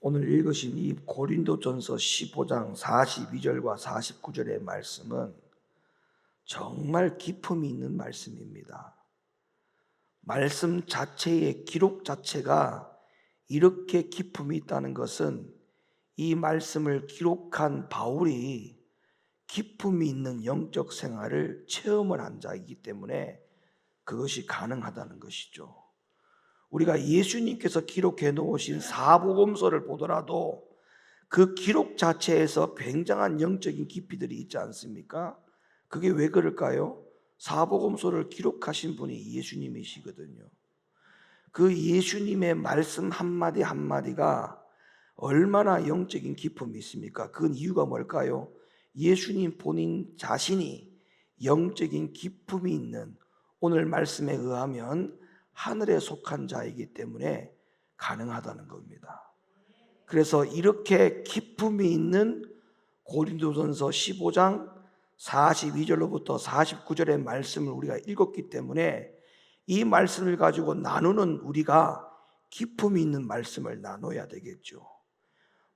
오늘 읽으신 이 고린도전서 15장 42절과 49절의 말씀은 정말 기품이 있는 말씀입니다. 말씀 자체의 기록 자체가 이렇게 기품이 있다는 것은 이 말씀을 기록한 바울이 기품이 있는 영적 생활을 체험을 한 자이기 때문에 그것이 가능하다는 것이죠. 우리가 예수님께서 기록해 놓으신 사복음서를 보더라도 그 기록 자체에서 굉장한 영적인 깊이들이 있지 않습니까? 그게 왜 그럴까요? 사복음서를 기록하신 분이 예수님이시거든요. 그 예수님의 말씀 한마디 한마디가 얼마나 영적인 기품이 있습니까? 그 이유가 뭘까요? 예수님 본인 자신이 영적인 기품이 있는, 오늘 말씀에 의하면 하늘에 속한 자이기 때문에 가능하다는 겁니다. 그래서 이렇게 기품이 있는 고린도전서 15장 42절로부터 49절의 말씀을 우리가 읽었기 때문에 이 말씀을 가지고 나누는 우리가 기품이 있는 말씀을 나눠야 되겠죠.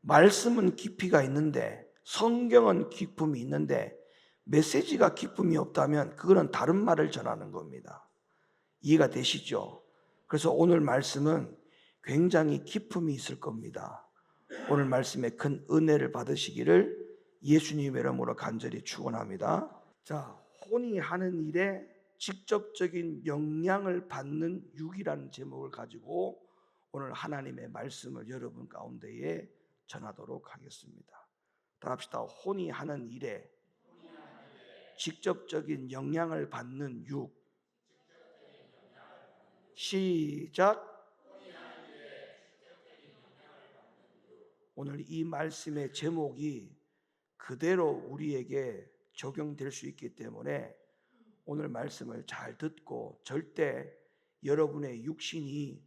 말씀은 깊이가 있는데, 성경은 기품이 있는데 메시지가 기품이 없다면 그거는 다른 말을 전하는 겁니다. 이해가 되시죠? 그래서 오늘 말씀은 굉장히 기품이 있을 겁니다. 오늘 말씀에 큰 은혜를 받으시기를 예수님의 이름으로 간절히 축원합니다. 자, 혼이 하는 일에 직접적인 영향을 받는 육이라는 제목을 가지고 오늘 하나님의 말씀을 여러분 가운데에 전하도록 하겠습니다. 다 합시다. 혼이 하는 일에 직접적인 영향을 받는 육. 시작. 오늘 이 말씀의 제목이 그대로 우리에게 적용될 수 있기 때문에 오늘 말씀을 잘 듣고 절대 여러분의 육신이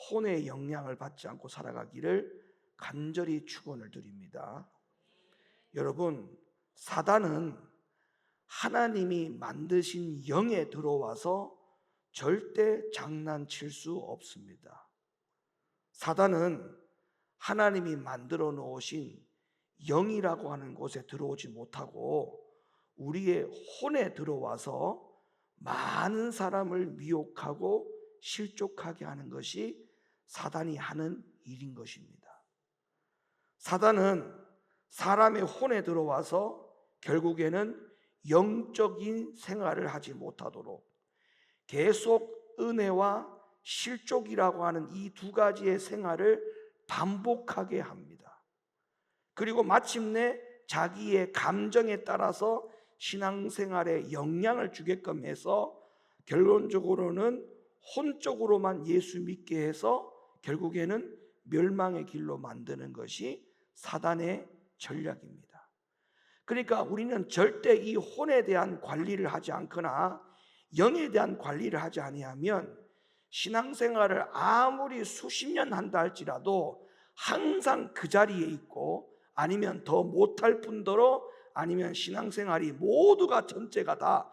혼의 영향을 받지 않고 살아가기를 간절히 축원을 드립니다. 여러분, 사단은 하나님이 만드신 영에 들어와서 절대 장난칠 수 없습니다. 사단은 하나님이 만들어 놓으신 영이라고 하는 곳에 들어오지 못하고 우리의 혼에 들어와서 많은 사람을 미혹하고 실족하게 하는 것이 사단이 하는 일인 것입니다. 사단은 사람의 혼에 들어와서 결국에는 영적인 생활을 하지 못하도록 계속 은혜와 실족이라고 하는 이 두 가지의 생활을 반복하게 합니다. 그리고 마침내 자기의 감정에 따라서 신앙생활에 영향을 주게끔 해서 결론적으로는 혼적으로만 예수 믿게 해서 결국에는 멸망의 길로 만드는 것이 사단의 전략입니다. 그러니까 우리는 절대 이 혼에 대한 관리를 하지 않거나 영에 대한 관리를 하지 아니하면 신앙생활을 아무리 수십 년 한다 할지라도 항상 그 자리에 있고 아니면 더 못할 뿐더러 아니면 신앙생활이 모두가 전체가 다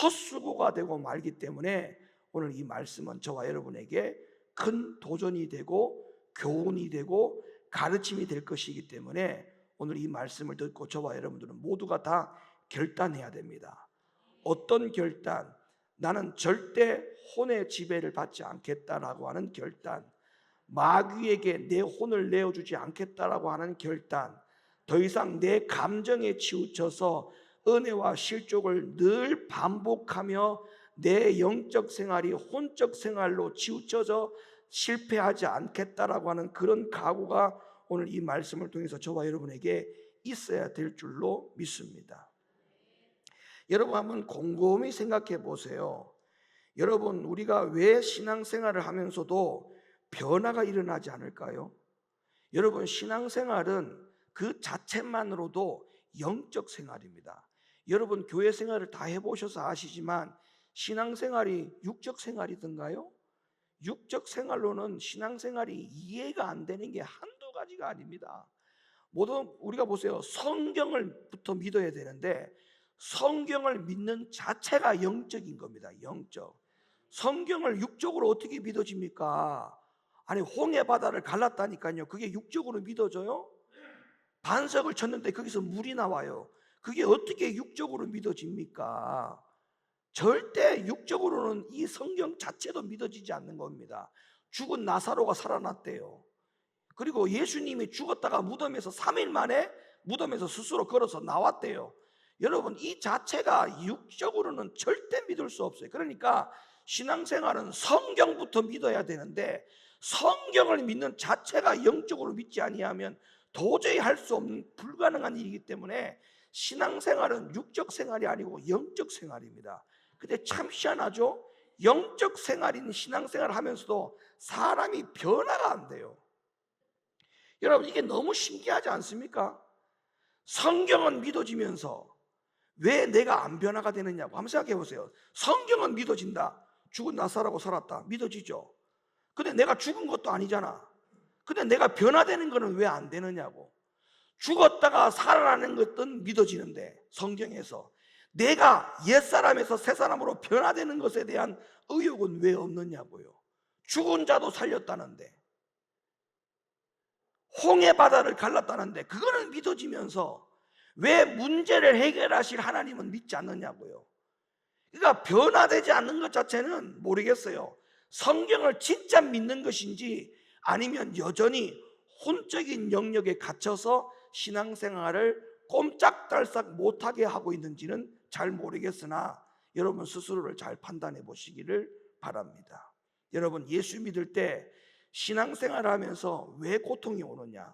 헛수고가 되고 말기 때문에 오늘 이 말씀은 저와 여러분에게 큰 도전이 되고 교훈이 되고 가르침이 될 것이기 때문에 오늘 이 말씀을 듣고 저와 여러분들은 모두가 다 결단해야 됩니다. 어떤 결단? 나는 절대 혼의 지배를 받지 않겠다라고 하는 결단, 마귀에게 내 혼을 내어주지 않겠다라고 하는 결단, 더 이상 내 감정에 치우쳐서 은혜와 실족을 늘 반복하며 내 영적 생활이 혼적 생활로 치우쳐져 실패하지 않겠다라고 하는 그런 각오가 오늘 이 말씀을 통해서 저와 여러분에게 있어야 될 줄로 믿습니다. 여러분 한번 곰곰이 생각해 보세요. 여러분, 우리가 왜 신앙생활을 하면서도 변화가 일어나지 않을까요? 여러분, 신앙생활은 그 자체만으로도 영적 생활입니다. 여러분 교회 생활을 다 해보셔서 아시지만 신앙생활이 육적 생활이던가요? 육적 생활로는 신앙생활이 이해가 안 되는 게 한두 가지가 아닙니다. 모두 우리가 보세요. 성경을부터 믿어야 되는데 성경을 믿는 자체가 영적인 겁니다. 영적. 성경을 육적으로 어떻게 믿어집니까? 아니 홍해 바다를 갈랐다니까요. 그게 육적으로 믿어져요? 반석을 쳤는데 거기서 물이 나와요. 그게 어떻게 육적으로 믿어집니까? 절대 육적으로는 이 성경 자체도 믿어지지 않는 겁니다. 죽은 나사로가 살아났대요. 그리고 예수님이 죽었다가 무덤에서 3일 만에 무덤에서 스스로 걸어서 나왔대요. 여러분, 이 자체가 육적으로는 절대 믿을 수 없어요. 그러니까 신앙생활은 성경부터 믿어야 되는데, 성경을 믿는 자체가 영적으로 믿지 아니하면 도저히 할 수 없는 불가능한 일이기 때문에 신앙생활은 육적 생활이 아니고 영적 생활입니다. 근데 참 희한하죠? 영적 생활인 신앙생활을 하면서도 사람이 변화가 안 돼요. 여러분, 이게 너무 신기하지 않습니까? 성경은 믿어지면서 왜 내가 안 변화가 되느냐고 한번 생각해 보세요. 성경은 믿어진다. 죽은 나사로가 살았다. 믿어지죠? 근데 내가 죽은 것도 아니잖아. 근데 내가 변화되는 거는 왜 안 되느냐고. 죽었다가 살아나는 것은 믿어지는데 성경에서 내가 옛사람에서 새사람으로 변화되는 것에 대한 의욕은 왜 없느냐고요. 죽은 자도 살렸다는데, 홍해 바다를 갈랐다는데 그거는 믿어지면서 왜 문제를 해결하실 하나님은 믿지 않느냐고요. 그러니까 변화되지 않는 것 자체는 모르겠어요. 성경을 진짜 믿는 것인지 아니면 여전히 혼적인 영역에 갇혀서 신앙생활을 꼼짝달싹 못하게 하고 있는지는 잘 모르겠으나 여러분 스스로를 잘 판단해 보시기를 바랍니다. 여러분, 예수 믿을 때 신앙생활을 하면서 왜 고통이 오느냐?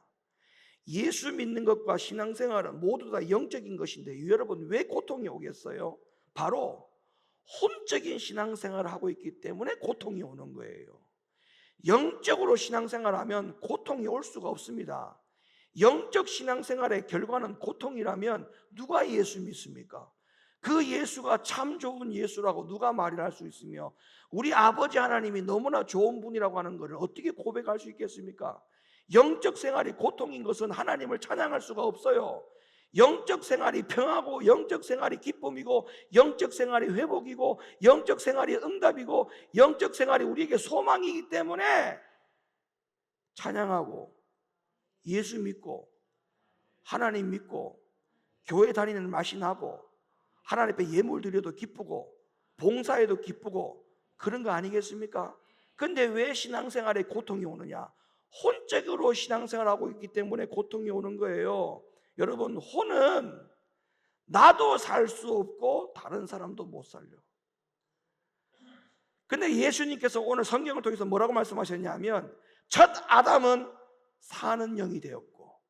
예수 믿는 것과 신앙생활은 모두 다 영적인 것인데 여러분 왜 고통이 오겠어요? 바로 혼적인 신앙생활을 하고 있기 때문에 고통이 오는 거예요. 영적으로 신앙생활을 하면 고통이 올 수가 없습니다. 영적 신앙생활의 결과는 고통이라면 누가 예수 믿습니까? 그 예수가 참 좋은 예수라고 누가 말을 할 수 있으며 우리 아버지 하나님이 너무나 좋은 분이라고 하는 것을 어떻게 고백할 수 있겠습니까? 영적 생활이 고통인 것은 하나님을 찬양할 수가 없어요. 영적 생활이 평화고 영적 생활이 기쁨이고 영적 생활이 회복이고 영적 생활이 응답이고 영적 생활이 우리에게 소망이기 때문에 찬양하고 예수 믿고 하나님 믿고 교회 다니는 마신하고 하나님 앞에 예물 드려도 기쁘고 봉사해도 기쁘고 그런 거 아니겠습니까? 근데 왜 신앙생활에 고통이 오느냐? 혼적으로 신앙생활하고 있기 때문에 고통이 오는 거예요. 여러분, 혼은 나도 살 수 없고 다른 사람도 못 살려. 근데 예수님께서 오늘 성경을 통해서 뭐라고 말씀하셨냐면 첫 아담은 사는 영이 되었고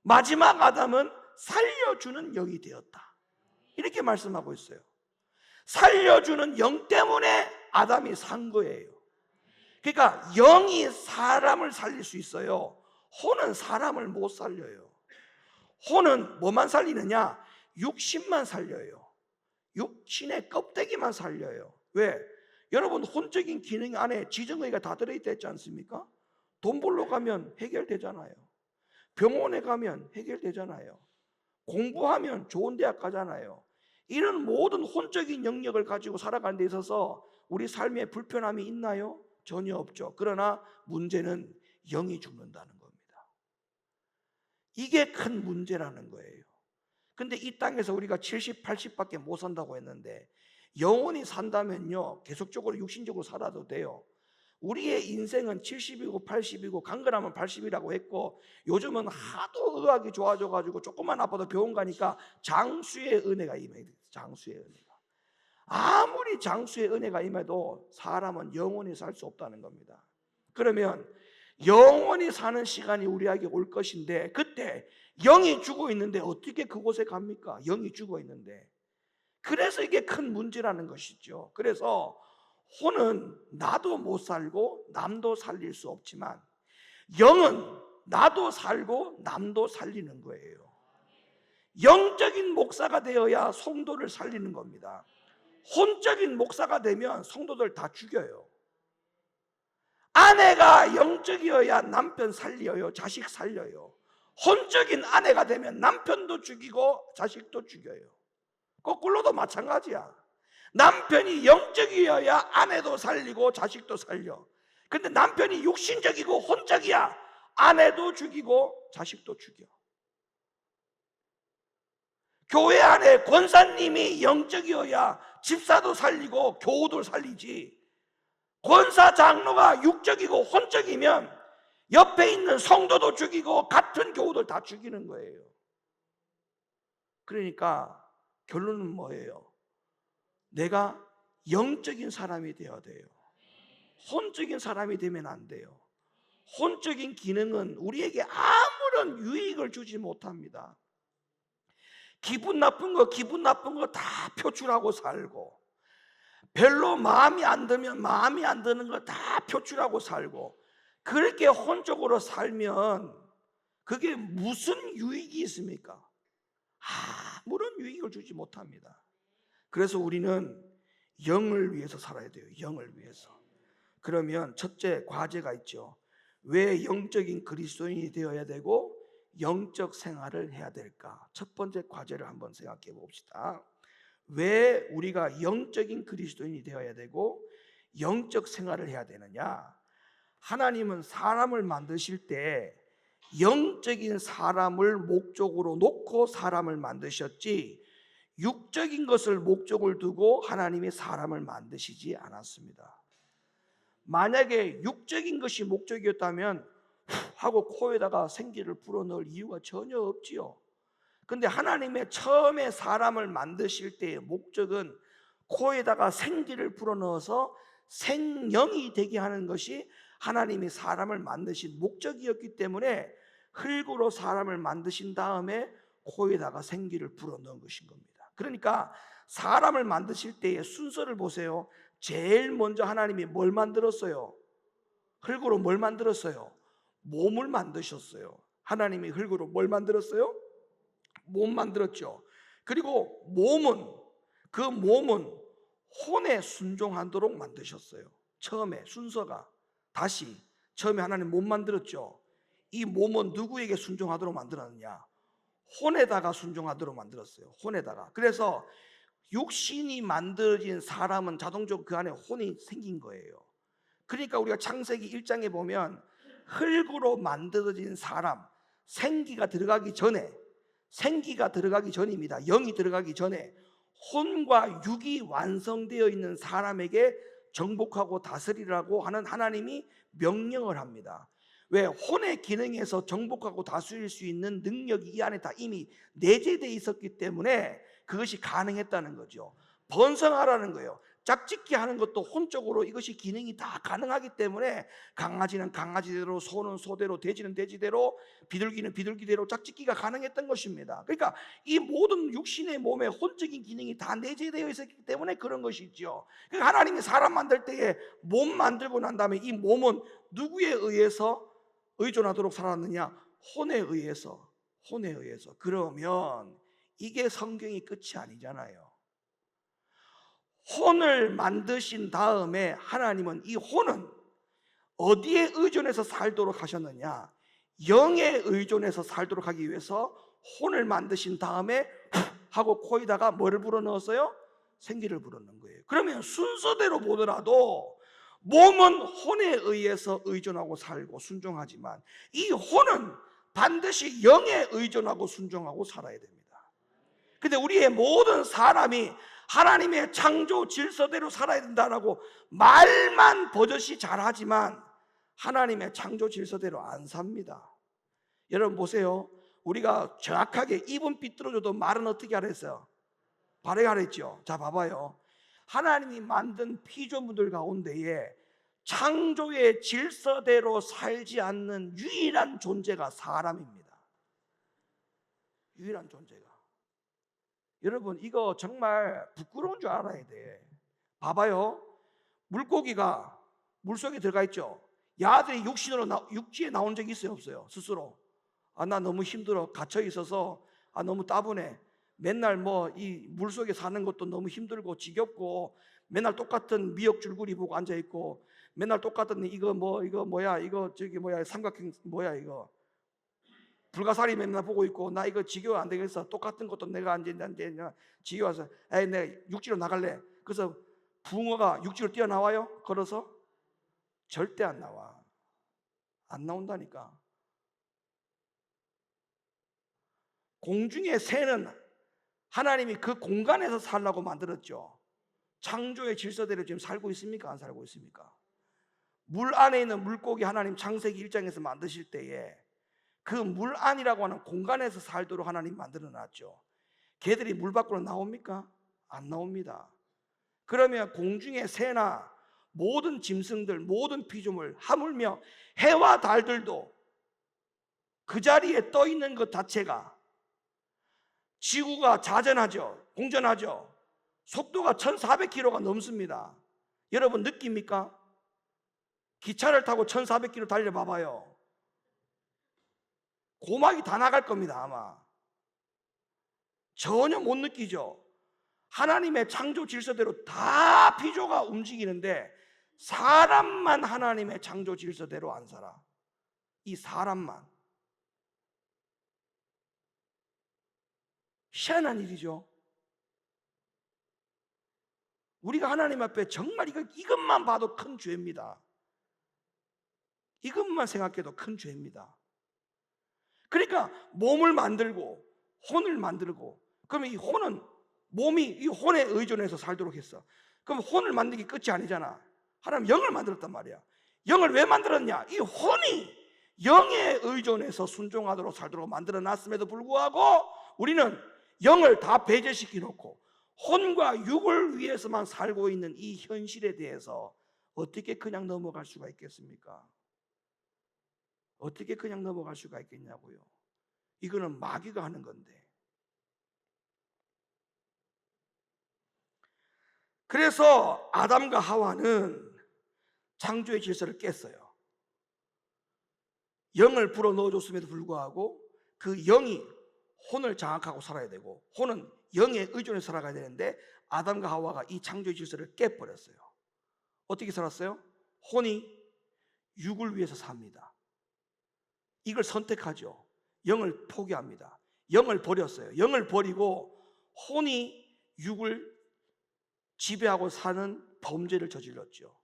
마지막 아담은 살려주는 영이 되었다. 이렇게 말씀하고 있어요. 살려주는 영 때문에 아담이 산 거예요. 그러니까 영이 사람을 살릴 수 있어요. 혼은 사람을 못 살려요. 혼은 뭐만 살리느냐? 육신만 살려요. 육신의 껍데기만 살려요. 왜? 여러분, 혼적인 기능 안에 지정의가 다 들어있다 했지 않습니까? 돈 벌러 가면 해결되잖아요. 병원에 가면 해결되잖아요. 공부하면 좋은 대학 가잖아요. 이런 모든 혼적인 영역을 가지고 살아가는 데 있어서 우리 삶에 불편함이 있나요? 전혀 없죠. 그러나 문제는 영이 죽는다는 겁니다. 이게 큰 문제라는 거예요. 근데 이 땅에서 우리가 70, 80밖에 못 산다고 했는데 영원히 산다면요 계속적으로 육신적으로 살아도 돼요. 우리의 인생은 70이고 80이고 강건하면 80이라고 했고 요즘은 하도 의학이 좋아져가지고 조금만 아파도 병원 가니까 장수의 은혜가 임해요. 장수의 은혜가. 아무리 장수의 은혜가 임해도 사람은 영원히 살 수 없다는 겁니다. 그러면 영원히 사는 시간이 우리에게 올 것인데 그때 영이 죽어 있는데 어떻게 그곳에 갑니까? 영이 죽어 있는데. 그래서 이게 큰 문제라는 것이죠. 그래서 혼은 나도 못 살고 남도 살릴 수 없지만 영은 나도 살고 남도 살리는 거예요. 영적인 목사가 되어야 성도를 살리는 겁니다. 혼적인 목사가 되면 성도들 다 죽여요. 아내가 영적이어야 남편 살려요. 자식 살려요. 혼적인 아내가 되면 남편도 죽이고 자식도 죽여요. 거꾸로도 마찬가지야. 남편이 영적이어야 아내도 살리고 자식도 살려. 근데 남편이 육신적이고 혼적이야. 아내도 죽이고 자식도 죽여. 교회 안에 권사님이 영적이어야 집사도 살리고 교우도 살리지. 권사 장로가 육적이고 혼적이면 옆에 있는 성도도 죽이고 같은 교우들 다 죽이는 거예요. 그러니까 결론은 뭐예요? 내가 영적인 사람이 되어야 돼요. 혼적인 사람이 되면 안 돼요. 혼적인 기능은 우리에게 아무런 유익을 주지 못합니다. 기분 나쁜 거 다 표출하고 살고, 별로 마음이 안 들면 마음이 안 드는 거 다 표출하고 살고, 그렇게 혼적으로 살면 그게 무슨 유익이 있습니까? 아무런 유익을 주지 못합니다. 그래서 우리는 영을 위해서 살아야 돼요. 영을 위해서. 그러면 첫째 과제가 있죠. 왜 영적인 그리스도인이 되어야 되고 영적 생활을 해야 될까? 첫 번째 과제를 한번 생각해 봅시다. 왜 우리가 영적인 그리스도인이 되어야 되고 영적 생활을 해야 되느냐? 하나님은 사람을 만드실 때 영적인 사람을 목적으로 놓고 사람을 만드셨지, 육적인 것을 목적을 두고 하나님이 사람을 만드시지 않았습니다. 만약에 육적인 것이 목적이었다면 하고 코에다가 생기를 불어넣을 이유가 전혀 없지요. 근데 하나님의 처음에 사람을 만드실 때의 목적은 코에다가 생기를 불어넣어서 생명이 되게 하는 것이 하나님이 사람을 만드신 목적이었기 때문에 흙으로 사람을 만드신 다음에 코에다가 생기를 불어넣은 것인 겁니다. 그러니까 사람을 만드실 때의 순서를 보세요. 제일 먼저 하나님이 뭘 만들었어요? 흙으로 뭘 만들었어요? 몸을 만드셨어요. 하나님이 흙으로 뭘 만들었어요? 몸 만들었죠. 그리고 그 몸은 혼에 순종하도록 만드셨어요. 처음에 순서가 다시 처음에 하나님 몸 만들었죠. 이 몸은 누구에게 순종하도록 만들었느냐? 혼에다가 순종하도록 만들었어요. 혼에다가. 그래서 육신이 만들어진 사람은 자동적으로 그 안에 혼이 생긴 거예요. 그러니까 우리가 창세기 1장에 보면 흙으로 만들어진 사람, 생기가 들어가기 전입니다. 영이 들어가기 전에 혼과 육이 완성되어 있는 사람에게 정복하고 다스리라고 하는 하나님이 명령을 합니다. 왜? 혼의 기능에서 정복하고 다스릴 수 있는 능력이 이 안에 다 이미 내재되어 있었기 때문에 그것이 가능했다는 거죠. 번성하라는 거예요. 짝짓기 하는 것도 혼적으로 이것이 기능이 다 가능하기 때문에 강아지는 강아지대로, 소는 소대로, 돼지는 돼지대로, 비둘기는 비둘기대로 짝짓기가 가능했던 것입니다. 그러니까 이 모든 육신의 몸에 혼적인 기능이 다 내재되어 있었기 때문에 그런 것이죠. 그러니까 하나님이 사람 만들 때에 몸 만들고 난 다음에 이 몸은 누구에 의해서 의존하도록 살았느냐? 혼에 의해서. 그러면 이게 성경이 끝이 아니잖아요. 혼을 만드신 다음에 하나님은 이 혼은 어디에 의존해서 살도록 하셨느냐? 영에 의존해서 살도록 하기 위해서 혼을 만드신 다음에 하고 코에다가 뭐를 불어넣었어요? 생기를 불어넣은 거예요. 그러면 순서대로 보더라도 몸은 혼에 의해서 의존하고 살고 순종하지만 이 혼은 반드시 영에 의존하고 순종하고 살아야 됩니다. 근데 우리의 모든 사람이 하나님의 창조 질서대로 살아야 된다라고 말만 버젓이 잘하지만 하나님의 창조 질서대로 안 삽니다. 여러분 보세요. 우리가 정확하게 입은 삐뚤어져도 말은 어떻게 하라 했어요? 바르게 하라 했죠. 자 봐봐요. 하나님이 만든 피조물들 가운데에 창조의 질서대로 살지 않는 유일한 존재가 사람입니다. 유일한 존재가. 여러분 이거 정말 부끄러운 줄 알아야 돼. 봐봐요. 물고기가 물속에 들어가 있죠. 야들이 육지에 나온 적이 있어요, 없어요? 스스로. 나 너무 힘들어. 갇혀 있어서 너무 따분해. 맨날 이 물속에 사는 것도 너무 힘들고 지겹고 맨날 똑같은 미역줄거리 보고 앉아 있고 맨날 똑같은 이거 뭐야 이거 저기 뭐야 삼각형 뭐야 이거 불가사리 맨날 보고 있고 나 이거 지겨워 안 되겠어. 똑같은 것도 내가 이제 지겨워서 내가 육지로 나갈래. 그래서 붕어가 육지로 뛰어나와요. 걸어서 절대 안 나와. 안 나온다니까. 공중의 새는 하나님이 그 공간에서 살라고 만들었죠. 창조의 질서대로 지금 살고 있습니까? 안 살고 있습니까? 물 안에 있는 물고기 하나님 창세기 1장에서 만드실 때에 그 물 안이라고 하는 공간에서 살도록 하나님 만들어 놨죠. 걔들이 물 밖으로 나옵니까? 안 나옵니다. 그러면 공중의 새나 모든 짐승들, 모든 피조물, 하물며 해와 달들도 그 자리에 떠 있는 것 자체가 지구가 자전하죠. 공전하죠. 속도가 1400km가 넘습니다. 여러분 느낍니까? 기차를 타고 1400km 달려봐봐요. 고막이 다 나갈 겁니다. 아마 전혀 못 느끼죠. 하나님의 창조 질서대로 다 피조가 움직이는데 사람만 하나님의 창조 질서대로 안 살아. 이 사람만. 희한한 일이죠. 우리가 하나님 앞에 정말 이것만 봐도 큰 죄입니다. 이것만 생각해도 큰 죄입니다. 그러니까 몸을 만들고 혼을 만들고, 그러면 이 혼은 몸이 이 혼에 의존해서 살도록 했어. 그럼 혼을 만든 게 끝이 아니잖아. 하나님 영을 만들었단 말이야. 영을 왜 만들었냐? 이 혼이 영에 의존해서 순종하도록 살도록 만들어 놨음에도 불구하고 우리는 영을 다 배제시켜 놓고 혼과 육을 위해서만 살고 있는 이 현실에 대해서 어떻게 그냥 넘어갈 수가 있겠습니까? 어떻게 그냥 넘어갈 수가 있겠냐고요. 이거는 마귀가 하는 건데. 그래서 아담과 하와는 창조의 질서를 깼어요. 영을 불어 넣어줬음에도 불구하고 그 영이 혼을 장악하고 살아야 되고 혼은 영에 의존해서 살아가야 되는데 아담과 하와가 이 창조의 질서를 깨버렸어요. 어떻게 살았어요? 혼이 육을 위해서 삽니다. 이걸 선택하죠. 영을 포기합니다. 영을 버렸어요. 영을 버리고 혼이 육을 지배하고 사는 범죄를 저질렀죠.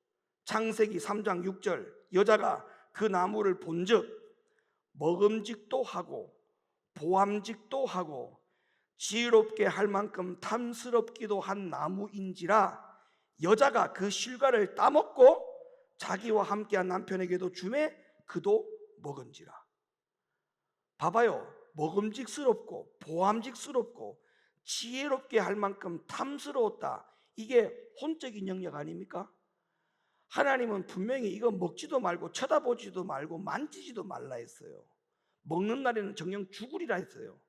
창세기 3장 6절 여자가 그 나무를 본즉 먹음직도 하고 보암직도 하고 지혜롭게 할 만큼 탐스럽기도 한 나무인지라 여자가 그 실과를 따먹고 자기와 함께한 남편에게도 주매 그도 먹은지라. 봐봐요. 먹음직스럽고 보암직스럽고 지혜롭게 할 만큼 탐스러웠다. 이게 혼적인 영역 아닙니까? 하나님은 분명히 이거 먹지도 말고 쳐다보지도 말고 만지지도 말라 했어요. 먹는 날에는 정녕 죽으리라 했어요.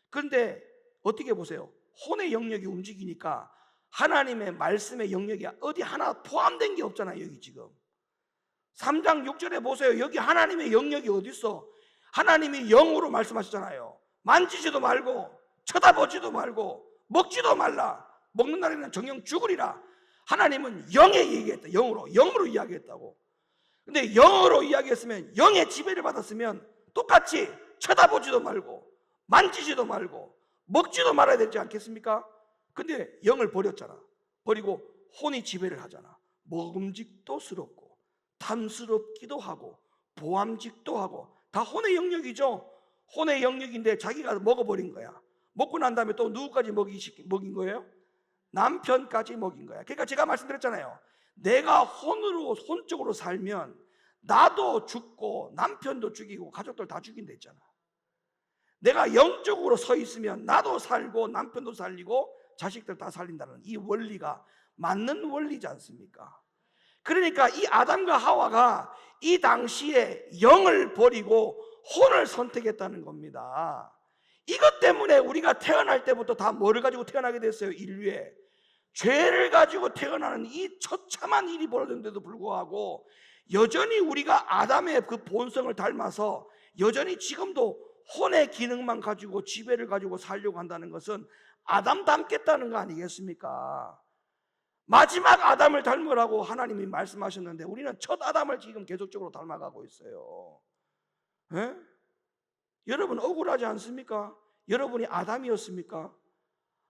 그런데 어떻게 보세요? 혼의 영역이 움직이니까 하나님의 말씀의 영역이 어디 하나 포함된 게 없잖아요. 여기 지금 3장 6절에 보세요. 여기 하나님의 영역이 어디 있어? 하나님이 영으로 말씀하셨잖아요. 만지지도 말고 쳐다보지도 말고 먹지도 말라. 먹는 날에는 정녕 죽으리라. 하나님은 영에 얘기했다. 영으로 이야기했다고. 근데 영으로 이야기했으면 영의 지배를 받았으면 똑같이 쳐다보지도 말고 만지지도 말고 먹지도 말아야 되지 않겠습니까? 근데 영을 버렸잖아. 버리고 혼이 지배를 하잖아. 먹음직도스럽고 탐스럽기도 하고 보암직도 하고 다 혼의 영역이죠. 혼의 영역인데 자기가 먹어버린 거야. 먹고 난 다음에 또 누구까지 먹인 거예요? 남편까지 먹인 거야. 그러니까 제가 말씀드렸잖아요. 내가 혼적으로 살면 나도 죽고 남편도 죽이고 가족들 다 죽인다 했잖아. 내가 영적으로 서 있으면 나도 살고 남편도 살리고 자식들 다 살린다는 이 원리가 맞는 원리지 않습니까? 그러니까 이 아담과 하와가 이 당시에 영을 버리고 혼을 선택했다는 겁니다. 이것 때문에 우리가 태어날 때부터 다 뭐를 가지고 태어나게 됐어요? 인류에 죄를 가지고 태어나는 이 처참한 일이 벌어졌는데도 불구하고 여전히 우리가 아담의 그 본성을 닮아서 여전히 지금도 혼의 기능만 가지고 지배를 가지고 살려고 한다는 것은 아담 닮겠다는 거 아니겠습니까? 마지막 아담을 닮으라고 하나님이 말씀하셨는데 우리는 첫 아담을 지금 계속적으로 닮아가고 있어요. 에? 여러분 억울하지 않습니까? 여러분이 아담이었습니까?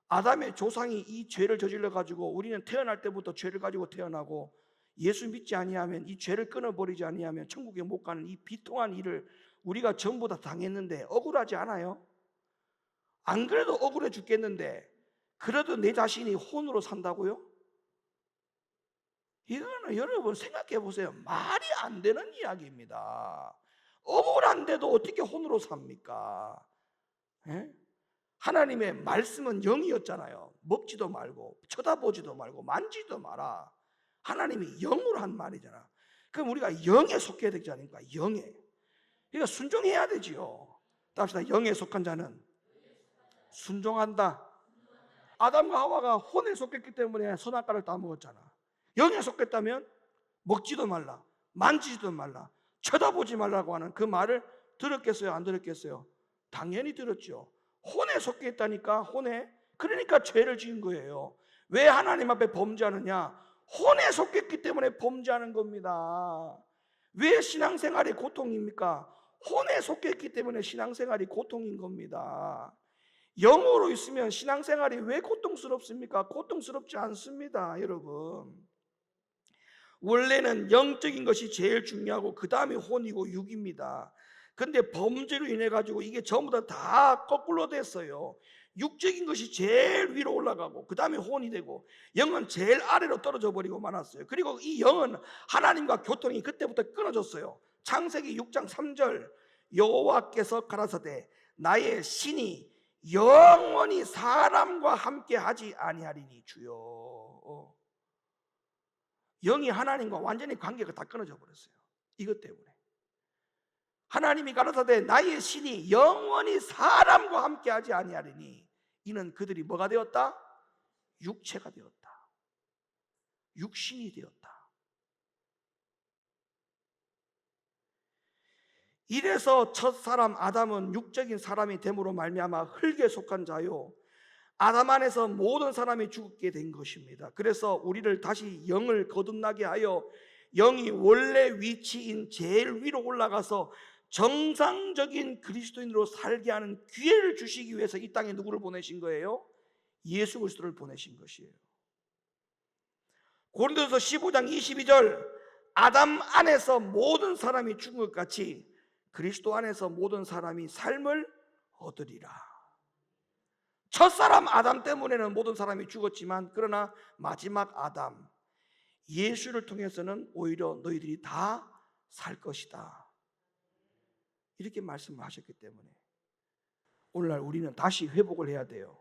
아담의 조상이 이 죄를 저질러 가지고 우리는 태어날 때부터 죄를 가지고 태어나고 예수 믿지 아니하면, 이 죄를 끊어버리지 아니하면 천국에 못 가는 이 비통한 일을 우리가 전부 다 당했는데 억울하지 않아요? 안 그래도 억울해 죽겠는데 그래도 내 자신이 혼으로 산다고요? 이거는 여러분 생각해 보세요. 말이 안 되는 이야기입니다. 억울한데도 어떻게 혼으로 삽니까? 예? 하나님의 말씀은 영이었잖아요. 먹지도 말고 쳐다보지도 말고 만지도 마라. 하나님이 영으로 한 말이잖아. 그럼 우리가 영에 속해야 되지 않습니까? 영에. 그러니까 순종해야 되지요. 답시다. 영에 속한 자는 순종한다. 아담과 하와가 혼에 속했기 때문에 선악과를 따먹었잖아. 영에 속했다면 먹지도 말라, 만지지도 말라, 쳐다보지 말라고 하는 그 말을 들었겠어요? 안 들었겠어요? 당연히 들었죠. 혼에 속해 있다니까. 혼에. 그러니까 죄를 지은 거예요. 왜 하나님 앞에 범죄하느냐? 혼에 속했기 때문에 범죄하는 겁니다. 왜 신앙생활이 고통입니까? 혼에 속했기 때문에 신앙생활이 고통인 겁니다. 영으로 있으면 신앙생활이 왜 고통스럽습니까? 고통스럽지 않습니다, 여러분. 원래는 영적인 것이 제일 중요하고 그 다음에 혼이고 육입니다. 근데 범죄로 인해 가지고 이게 전부 다 거꾸로 됐어요. 육적인 것이 제일 위로 올라가고 그 다음에 혼이 되고 영은 제일 아래로 떨어져 버리고 말았어요. 그리고 이 영은 하나님과 교통이 그때부터 끊어졌어요. 창세기 6장 3절, 여호와께서 가라사대 나의 신이 영원히 사람과 함께 하지 아니하리니 주여. 영이 하나님과 완전히 관계가 다 끊어져 버렸어요. 이것 때문에 하나님이 가라사대 나의 신이 영원히 사람과 함께 하지 아니하리니 이는 그들이 뭐가 되었다? 육체가 되었다. 육신이 되었다. 이래서 첫사람 아담은 육적인 사람이 됨으로 말미암아 흙에 속한 자요, 아담 안에서 모든 사람이 죽게 된 것입니다. 그래서 우리를 다시 영을 거듭나게 하여 영이 원래 위치인 제일 위로 올라가서 정상적인 그리스도인으로 살게 하는 기회를 주시기 위해서 이 땅에 누구를 보내신 거예요? 예수 그리스도를 보내신 것이에요. 고린도서 15장 22절, 아담 안에서 모든 사람이 죽은 것 같이 그리스도 안에서 모든 사람이 삶을 얻으리라. 첫사람 아담 때문에는 모든 사람이 죽었지만 그러나 마지막 아담 예수를 통해서는 오히려 너희들이 다 살 것이다, 이렇게 말씀을 하셨기 때문에 오늘날 우리는 다시 회복을 해야 돼요.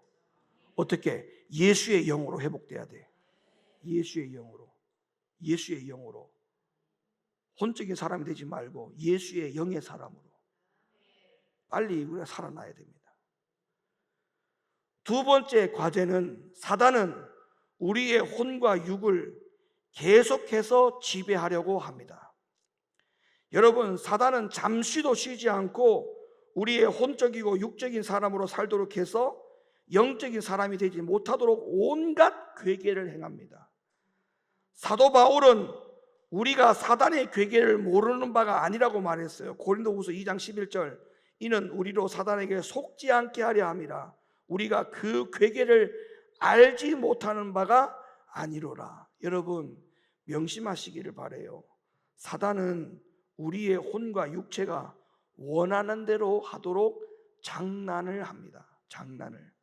어떻게? 예수의 영으로 회복돼야 돼. 예수의 영으로. 예수의 영으로. 혼적인 사람이 되지 말고 예수의 영의 사람으로 빨리 우리가 살아나야 됩니다. 두 번째 과제는 사단은 우리의 혼과 육을 계속해서 지배하려고 합니다. 여러분, 사단은 잠시도 쉬지 않고 우리의 혼적이고 육적인 사람으로 살도록 해서 영적인 사람이 되지 못하도록 온갖 괴계를 행합니다. 사도 바울은 우리가 사단의 괴계를 모르는 바가 아니라고 말했어요. 고린도후서 2장 11절, 이는 우리로 사단에게 속지 않게 하려 함이라. 우리가 그 괴계를 알지 못하는 바가 아니로라. 여러분, 명심하시기를 바라요. 사단은 우리의 혼과 육체가 원하는 대로 하도록 장난을 합니다. 장난을.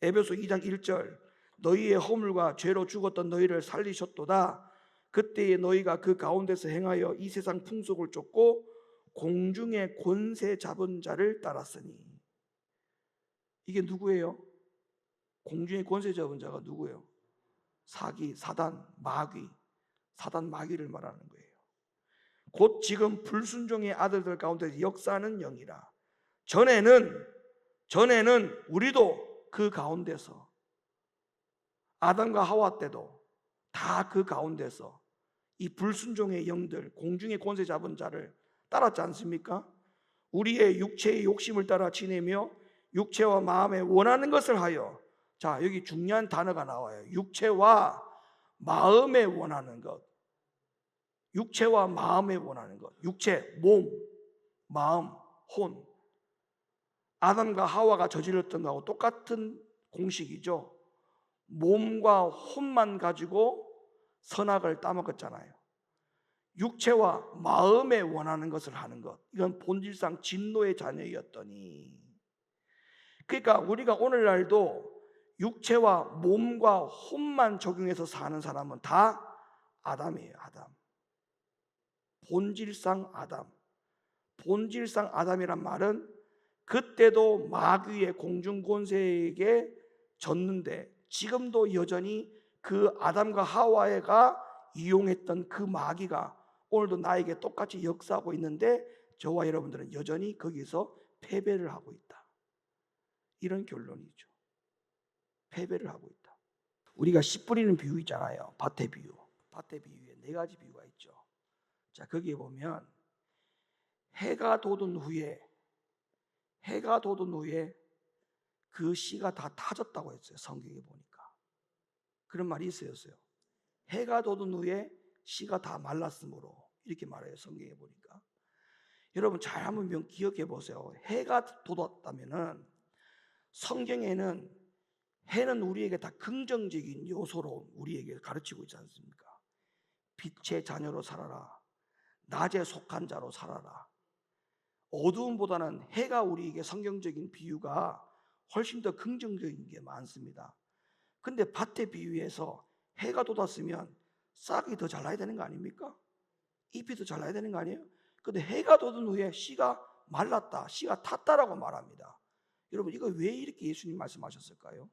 에베소 2장 1절, 너희의 허물과 죄로 죽었던 너희를 살리셨도다. 그때에 너희가 그 가운데서 행하여 이 세상 풍속을 쫓고 공중의 권세 잡은 자를 따랐으니. 이게 누구예요? 공중의 권세 잡은 자가 누구예요? 사기, 사단, 마귀. 사단, 마귀를 말하는 거예요. 곧 지금 불순종의 아들들 가운데 역사하는 영이라. 전에는 우리도 그 가운데서, 아담과 하와 때도 다 그 가운데서 이 불순종의 영들, 공중의 권세 잡은 자를 따랐지 않습니까? 우리의 육체의 욕심을 따라 지내며 육체와 마음에 원하는 것을 하여, 자, 여기 중요한 단어가 나와요. 육체와 마음에 원하는 것. 육체와 마음에 원하는 것. 육체, 몸, 마음, 혼. 아담과 하와가 저질렀던 거하고 똑같은 공식이죠. 몸과 혼만 가지고 선악을 따먹었잖아요. 육체와 마음에 원하는 것을 하는 것, 이건 본질상 진노의 자녀였더니, 그러니까 우리가 오늘날도 육체와 몸과 혼만 적용해서 사는 사람은 다 아담이에요. 아담. 본질상 아담. 본질상 아담이란 말은 그때도 마귀의 공중권세에게 졌는데 지금도 여전히 그 아담과 하와가 이용했던 그 마귀가 오늘도 나에게 똑같이 역사하고 있는데 저와 여러분들은 여전히 거기서 패배를 하고 있다. 이런 결론이죠. 패배를 하고 있다. 우리가 씨 뿌리는 비유 있잖아요. 밭의 비유. 밭의 비유에 4가지 비유가 있죠. 자, 거기에 보면 해가 돋은 후에 그 씨가 다 타졌다고 했어요. 성경에 보니까. 그런 말이 있어요. 해가 돋은 후에 씨가 다 말랐으므로, 이렇게 말해요. 성경에 보니까. 여러분 잘 한번 기억해 보세요. 해가 돋았다면은 성경에는 해는 우리에게 다 긍정적인 요소로 우리에게 가르치고 있지 않습니까? 빛의 자녀로 살아라. 낮에 속한 자로 살아라. 어두움보다는 해가 우리에게 성경적인 비유가 훨씬 더 긍정적인 게 많습니다. 근데 밭의 비유에서 해가 돋았으면 싹이 더 잘 나야 되는 거 아닙니까? 잎이 더 잘 나야 되는 거 아니에요? 근데 해가 돋은 후에 씨가 말랐다, 씨가 탔다라고 말합니다. 여러분 이거 왜 이렇게 예수님 말씀하셨을까요?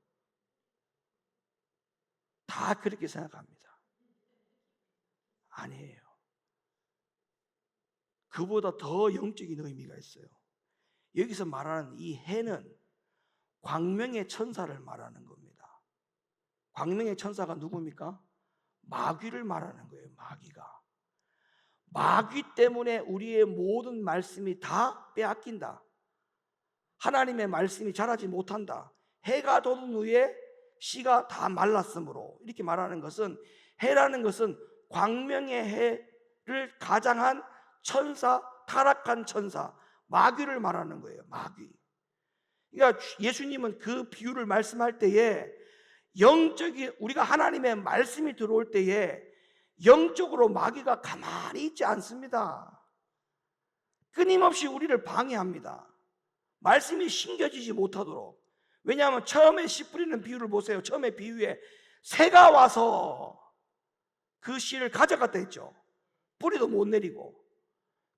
다 그렇게 생각합니다. 아니에요. 그보다 더 영적인 의미가 있어요. 여기서 말하는 이 해는 광명의 천사를 말하는 겁니다. 광명의 천사가 누굽니까? 마귀를 말하는 거예요. 마귀가. 마귀 때문에 우리의 모든 말씀이 다 빼앗긴다. 하나님의 말씀이 자라지 못한다. 해가 돋은 후에 씨가 다 말랐으므로, 이렇게 말하는 것은, 해라는 것은 광명의 해를 가장한 천사, 타락한 천사, 마귀를 말하는 거예요. 마귀. 그러니까 예수님은 그 비유를 말씀할 때에 영적인, 우리가 하나님의 말씀이 들어올 때에 영적으로 마귀가 가만히 있지 않습니다. 끊임없이 우리를 방해합니다. 말씀이 심겨지지 못하도록. 왜냐하면 처음에 씨 뿌리는 비유를 보세요. 처음에 비유에 새가 와서 그 씨를 가져갔다 했죠. 뿌리도 못 내리고.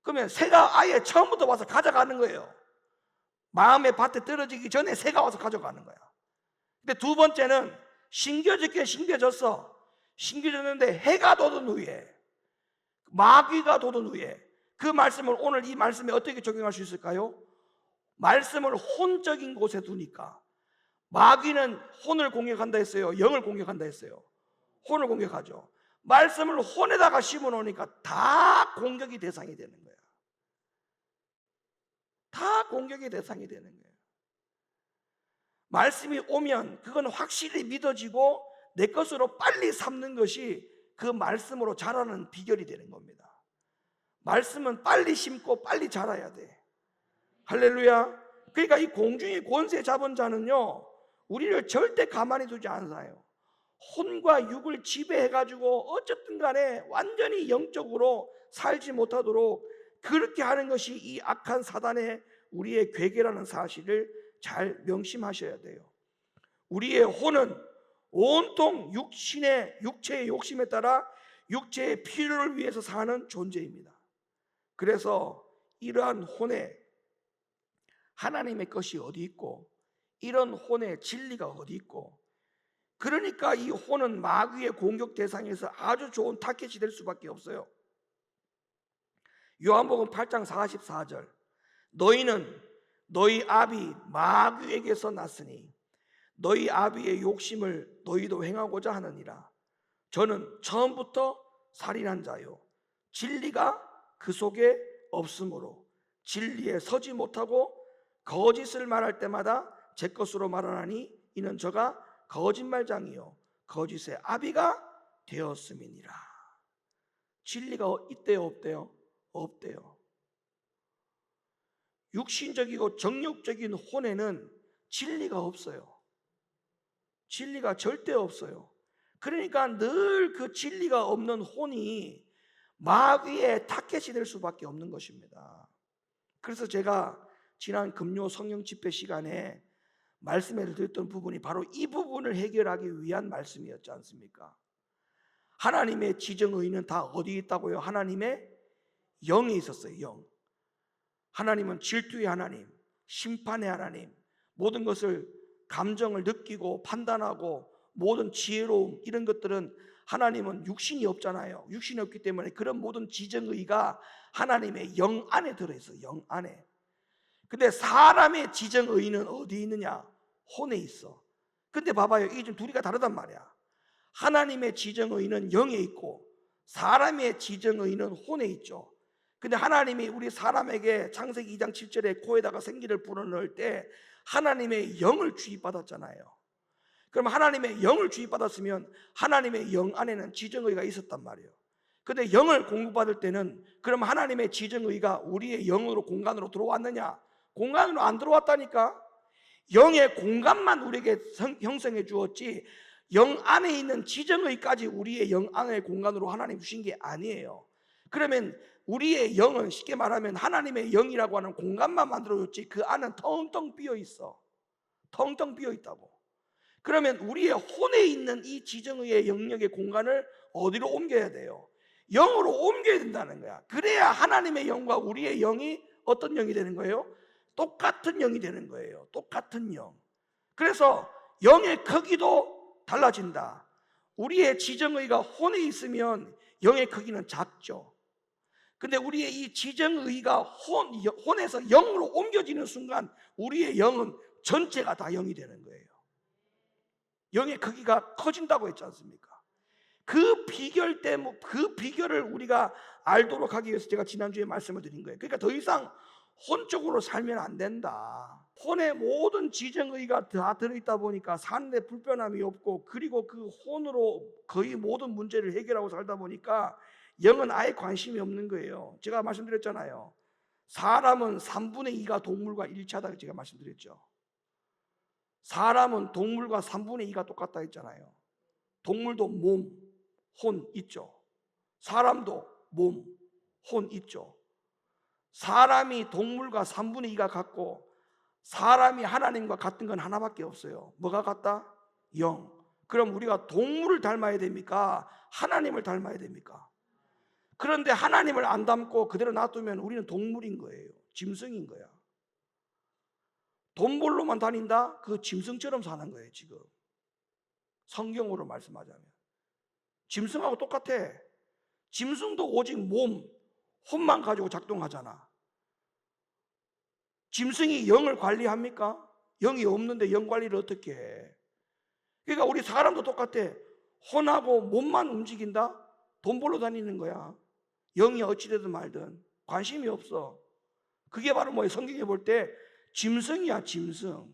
그러면 새가 아예 처음부터 와서 가져가는 거예요. 마음의 밭에 떨어지기 전에 새가 와서 가져가는 거야. 근데 두 번째는 심겨졌어. 심겨졌는데 해가 돋은 후에, 마귀가 돋은 후에, 그 말씀을 오늘 이 말씀에 어떻게 적용할 수 있을까요? 말씀을 혼적인 곳에 두니까. 마귀는 혼을 공격한다 했어요? 영을 공격한다 했어요? 혼을 공격하죠. 말씀을 혼에다가 심어 놓으니까 다 공격의 대상이 되는 거야. 다 공격의 대상이 되는 거예요. 말씀이 오면 그건 확실히 믿어지고 내 것으로 빨리 삼는 것이 그 말씀으로 자라는 비결이 되는 겁니다. 말씀은 빨리 심고 빨리 자라야 돼. 할렐루야. 그러니까 이 공중의 권세 잡은 자는요, 우리를 절대 가만히 두지 않아요. 혼과 육을 지배해가지고 어쨌든 간에 완전히 영적으로 살지 못하도록 그렇게 하는 것이 이 악한 사단의 우리의 괴계라는 사실을 잘 명심하셔야 돼요. 우리의 혼은 온통 육체의 욕심에 따라 육체의 필요를 위해서 사는 존재입니다. 그래서 이러한 혼에 하나님의 것이 어디 있고, 이런 혼의 진리가 어디 있고, 그러니까 이 혼은 마귀의 공격 대상에서 아주 좋은 타겟이 될 수밖에 없어요. 요한복음 8장 44절, 너희는 너희 아비 마귀에게서 났으니 너희 아비의 욕심을 너희도 행하고자 하느니라. 저는 처음부터 살인한 자요, 진리가 그 속에 없으므로 진리에 서지 못하고 거짓을 말할 때마다 제 것으로 말하나니 이는 저가 거짓말장이요 거짓의 아비가 되었음이니라. 진리가 있대요, 없대요? 없대요. 육신적이고 정욕적인 혼에는 진리가 없어요. 진리가 절대 없어요. 그러니까 늘 그 진리가 없는 혼이 마귀의 타겟이 될 수밖에 없는 것입니다. 그래서 제가 지난 금요 성령 집회 시간에 말씀을 드렸던 부분이 바로 이 부분을 해결하기 위한 말씀이었지 않습니까? 하나님의 지정의는 다 어디 있다고요? 하나님의 영에 있었어요. 영. 하나님은 질투의 하나님, 심판의 하나님, 모든 것을 감정을 느끼고 판단하고 모든 지혜로움 이런 것들은 하나님은 육신이 없잖아요. 육신이 없기 때문에 그런 모든 지정의가 하나님의 영 안에 들어있어요. 영 안에. 근데 사람의 지정의는 어디 있느냐? 혼에 있어. 근데 봐봐요, 이게 좀 둘이가 다르단 말이야. 하나님의 지정의는 영에 있고 사람의 지정의는 혼에 있죠. 근데 하나님이 우리 사람에게 창세기 2장 7절에 코에다가 생기를 불어넣을 때 하나님의 영을 주입받았잖아요. 그럼 하나님의 영을 주입받았으면 하나님의 영 안에는 지정의가 있었단 말이에요. 근데 영을 공급받을 때는 그럼 하나님의 지정의가 우리의 영으로 공간으로 들어왔느냐? 공간으로 안 들어왔다니까. 영의 공간만 우리에게 형성해 주었지 영 안에 있는 지정의까지 우리의 영 안의 공간으로 하나님 주신 게 아니에요. 그러면 우리의 영은 쉽게 말하면 하나님의 영이라고 하는 공간만 만들어줬지 그 안은 텅텅 비어 있어. 텅텅 비어 있다고. 그러면 우리의 혼에 있는 이 지정의의 영역의 공간을 어디로 옮겨야 돼요? 영으로 옮겨야 된다는 거야. 그래야 하나님의 영과 우리의 영이 어떤 영이 되는 거예요? 똑같은 영이 되는 거예요. 똑같은 영. 그래서 영의 크기도 달라진다. 우리의 지정의가 혼에 있으면 영의 크기는 작죠. 근데 우리의 이 지정의가 혼에서 영으로 옮겨지는 순간 우리의 영은 전체가 다 영이 되는 거예요. 영의 크기가 커진다고 했지 않습니까? 그 비결을 우리가 알도록 하기 위해서 제가 지난주에 말씀을 드린 거예요. 그러니까 더 이상 혼적으로 살면 안 된다. 혼의 모든 지정의가 다 들어있다 보니까 사는데 불편함이 없고, 그리고 그 혼으로 거의 모든 문제를 해결하고 살다 보니까 영은 아예 관심이 없는 거예요. 제가 말씀드렸잖아요. 사람은 3분의 2가 동물과 일치하다고 제가 말씀드렸죠. 사람은 동물과 3분의 2가 똑같다 했잖아요. 동물도 몸, 혼 있죠. 사람도 몸, 혼 있죠. 사람이 동물과 3분의 2가 같고 사람이 하나님과 같은 건 하나밖에 없어요. 뭐가 같다? 영. 그럼 우리가 동물을 닮아야 됩니까? 하나님을 닮아야 됩니까? 그런데 하나님을 안 닮고 그대로 놔두면 우리는 동물인 거예요. 짐승인 거야. 돈벌로만 다닌다? 그 짐승처럼 사는 거예요. 지금 성경으로 말씀하자면 짐승하고 똑같아. 짐승도 오직 몸, 혼만 가지고 작동하잖아. 짐승이 영을 관리합니까? 영이 없는데 영 관리를 어떻게 해? 그러니까 우리 사람도 똑같아. 혼하고 몸만 움직인다? 돈 벌러 다니는 거야. 영이 어찌되든 말든 관심이 없어. 그게 바로 뭐예요? 성경에 볼 때 짐승이야. 짐승.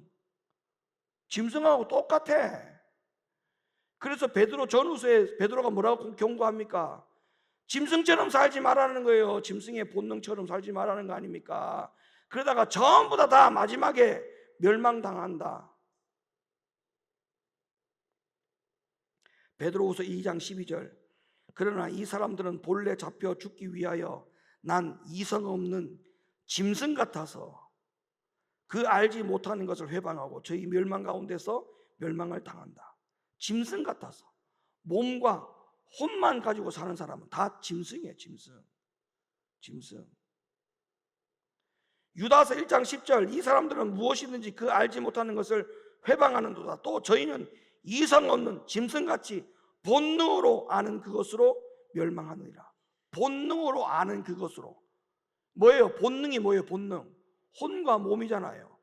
짐승하고 똑같아. 그래서 베드로 전후서에 베드로가 뭐라고 경고합니까? 짐승처럼 살지 말라는 거예요. 짐승의 본능처럼 살지 말라는 거 아닙니까? 그러다가 전부 다 마지막에 멸망당한다. 베드로후서 2장 12절. 그러나 이 사람들은 본래 잡혀 죽기 위하여 난 이성 없는 짐승 같아서 그 알지 못하는 것을 회방하고 저희 멸망 가운데서 멸망을 당한다. 짐승 같아서. 몸과 혼만 가지고 사는 사람은 다 짐승이에요. 짐승. 유다서 1장 10절. 이 사람들은 무엇이든지 그 알지 못하는 것을 회방하는도다. 또 저희는 이성 없는 짐승같이 본능으로 아는 그것으로 멸망하느니라. 본능으로 아는 그것으로. 뭐예요? 본능이 뭐예요? 본능. 혼과 몸이잖아요.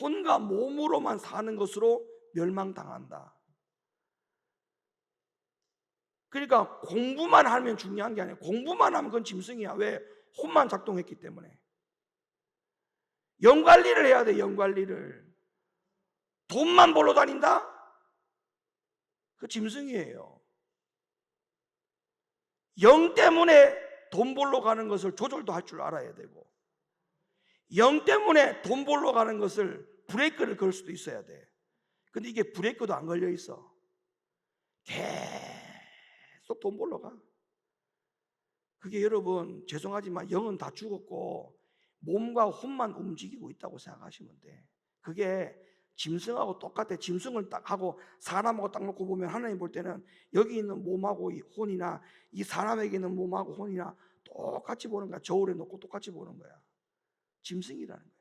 혼과 몸으로만 사는 것으로 멸망당한다. 그러니까 공부만 하면 중요한 게 아니에요. 공부만 하면 그건 짐승이야. 왜? 혼만 작동했기 때문에. 영관리를 해야 돼. 영관리를. 돈만 벌러 다닌다? 그 짐승이에요. 영 때문에 돈 벌러 가는 것을 조절도 할 줄 알아야 되고, 영 때문에 돈 벌러 가는 것을 브레이크를 걸 수도 있어야 돼. 근데 이게 브레이크도 안 걸려 있어. 계속 돈 벌러 가. 그게 여러분 죄송하지만 영은 다 죽었고 몸과 혼만 움직이고 있다고 생각하시면 돼. 그게 짐승하고 똑같아. 짐승을 딱 하고 사람하고 딱 놓고 보면 하나님 볼 때는 여기 있는 몸하고 이 혼이나 이 사람에게 있는 몸하고 혼이나 똑같이 보는 거야. 저울에 놓고 똑같이 보는 거야. 짐승이라는 거야.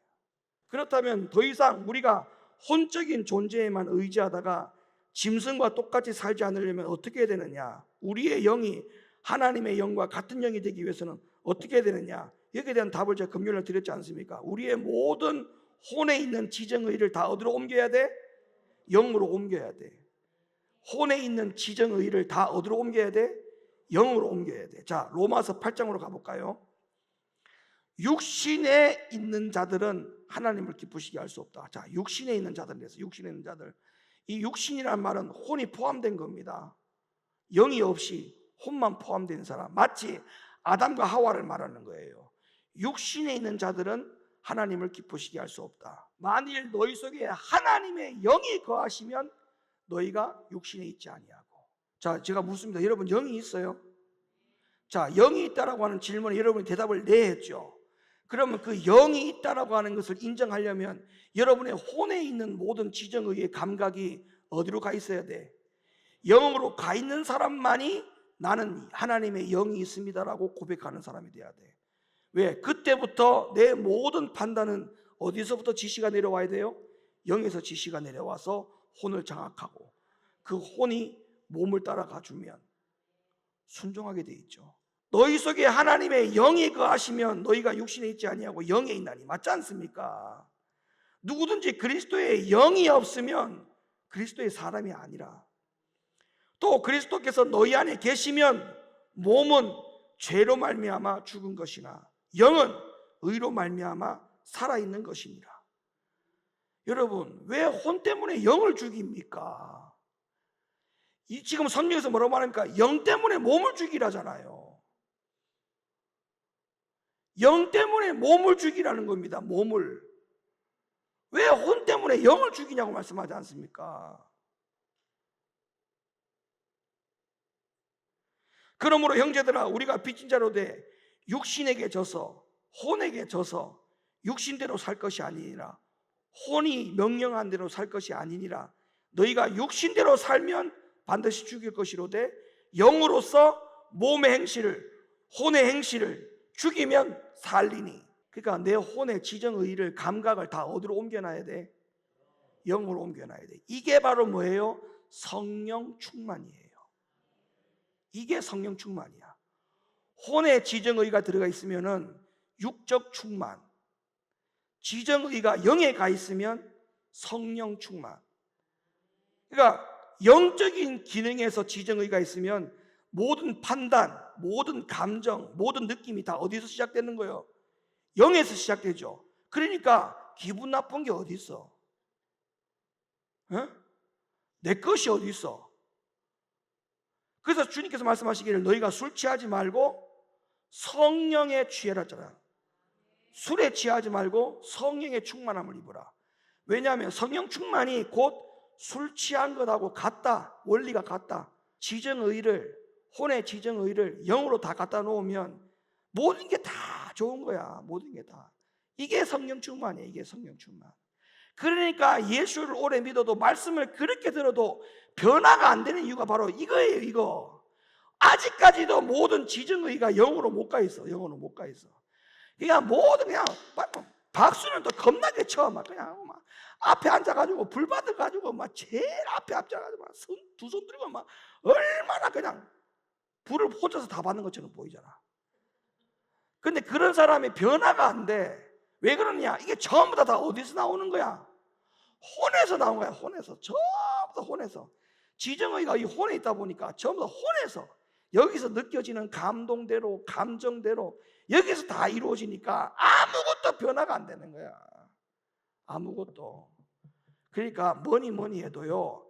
그렇다면 더 이상 우리가 혼적인 존재에만 의지하다가 짐승과 똑같이 살지 않으려면 어떻게 해야 되느냐? 우리의 영이 하나님의 영과 같은 영이 되기 위해서는 어떻게 해야 되느냐? 여기에 대한 답을 제가 금요일에 드렸지 않습니까? 우리의 모든 혼에 있는 지정의를 다 어디로 옮겨야 돼? 영으로 옮겨야 돼. 혼에 있는 지정의를 다 어디로 옮겨야 돼? 영으로 옮겨야 돼. 자, 로마서 8장으로 가볼까요? 육신에 있는 자들은 하나님을 기쁘시게 할 수 없다. 자, 육신에 있는 자들에서 육신에 있는 자들. 이 육신이란 말은 혼이 포함된 겁니다. 영이 없이 혼만 포함된 사람. 마치 아담과 하와를 말하는 거예요. 육신에 있는 자들은 하나님을 기쁘시게 할 수 없다. 만일 너희 속에 하나님의 영이 거하시면 너희가 육신에 있지 아니하고. 자, 제가 묻습니다. 여러분 영이 있어요? 자, 영이 있다라고 하는 질문에 여러분이 대답을 네 했죠. 그러면 그 영이 있다라고 하는 것을 인정하려면 여러분의 혼에 있는 모든 지정의의 감각이 어디로 가 있어야 돼? 영으로 가 있는 사람만이 나는 하나님의 영이 있습니다라고 고백하는 사람이 돼야 돼. 왜? 그때부터 내 모든 판단은 어디서부터 지시가 내려와야 돼요? 영에서 지시가 내려와서 혼을 장악하고 그 혼이 몸을 따라가 주면 순종하게 돼 있죠. 너희 속에 하나님의 영이 거하시면 너희가 육신에 있지 아니하고 영에 있나니. 맞지 않습니까? 누구든지 그리스도의 영이 없으면 그리스도의 사람이 아니라, 또 그리스도께서 너희 안에 계시면 몸은 죄로 말미암아 죽은 것이나 영은 의로 말미암아 살아있는 것이니라. 여러분, 왜 혼 때문에 영을 죽입니까? 지금 성경에서 뭐라고 말합니까? 영 때문에 몸을 죽이라잖아요. 영 때문에 몸을 죽이라는 겁니다. 몸을. 왜 혼 때문에 영을 죽이냐고 말씀하지 않습니까? 그러므로 형제들아, 우리가 빚진 자로 돼 육신에게 져서 혼에게 져서 육신대로 살 것이 아니니라. 혼이 명령한 대로 살 것이 아니니라. 너희가 육신대로 살면 반드시 죽일 것이로되 영으로서 몸의 행실을, 혼의 행실을 죽이면 살리니. 그러니까 내 혼의 지정의를, 감각을 다 어디로 옮겨놔야 돼? 영으로 옮겨놔야 돼. 이게 바로 뭐예요? 성령 충만이에요. 이게 성령 충만이야. 혼의 지정의가 들어가 있으면은 육적 충만, 지정의가 영에 가 있으면 성령 충만. 그러니까 영적인 기능에서 지정의가 있으면 모든 판단, 모든 감정, 모든 느낌이 다 어디서 시작되는 거예요? 영에서 시작되죠. 그러니까 기분 나쁜 게 어디 있어? 내 것이 어디 있어? 그래서 주님께서 말씀하시기를 너희가 술 취하지 말고 성령에 취해라 했잖아요. 술에 취하지 말고 성령의 충만함을 입어라. 왜냐하면 성령 충만이 곧 술 취한 것하고 같다. 원리가 같다. 지정의를, 혼의 지정의를 영으로 다 갖다 놓으면 모든 게 다 좋은 거야. 모든 게 다. 이게 성령 충만이에요. 이게 성령 충만. 그러니까 예수를 오래 믿어도, 말씀을 그렇게 들어도 변화가 안 되는 이유가 바로 이거예요. 이거. 아직까지도 모든 지정의가 영으로 못 가 있어. 영으로 못 가 있어. 그냥 모든, 그냥 박수는 또 겁나게 쳐. 막 그냥 막 앞에 앉아가지고 불 받아가지고 막 제일 앞에 앉아가지고 막 두 손 들고 막 얼마나 그냥 불을 혼자서 다 받는 것처럼 보이잖아. 근데 그런 사람이 변화가 안 돼. 왜 그러냐? 이게 전부 다 어디서 나오는 거야? 혼에서 나온 거야. 혼에서. 전부 다 혼에서. 지정의가 이 혼에 있다 보니까 전부 다 혼에서, 여기서 느껴지는 감동대로, 감정대로 여기서 다 이루어지니까 아무것도 변화가 안 되는 거야. 아무것도. 그러니까 뭐니 해도요,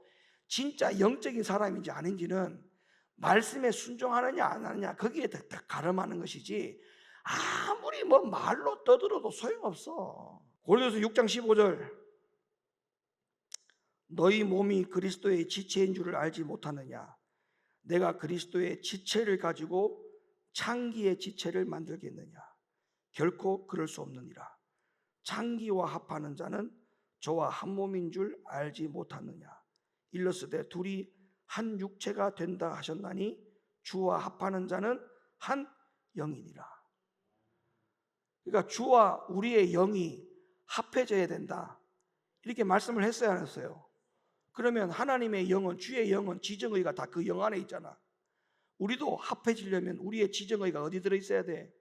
진짜 영적인 사람인지 아닌지는 말씀에 순종하느냐 안 하느냐 거기에 다 가름하는 것이지, 아무리 뭐 말로 떠들어도 소용없어. 고린도서 6장 15절, 너희 몸이 그리스도의 지체인 줄을 알지 못하느냐? 내가 그리스도의 지체를 가지고 창기의 지체를 만들겠느냐? 결코 그럴 수 없느니라. 창기와 합하는 자는 저와 한 몸인 줄 알지 못하느냐? 일러스되 둘이 한 육체가 된다 하셨나니 주와 합하는 자는 한 영이니라. 그러니까 주와 우리의 영이 합해져야 된다, 이렇게 말씀을 했어야 안 했어요? 그러면 하나님의 영은, 주의 영은, 지정의가 다 그 영 안에 있잖아. 우리도 합해지려면 우리의 지정의가 어디 들어있어야 돼?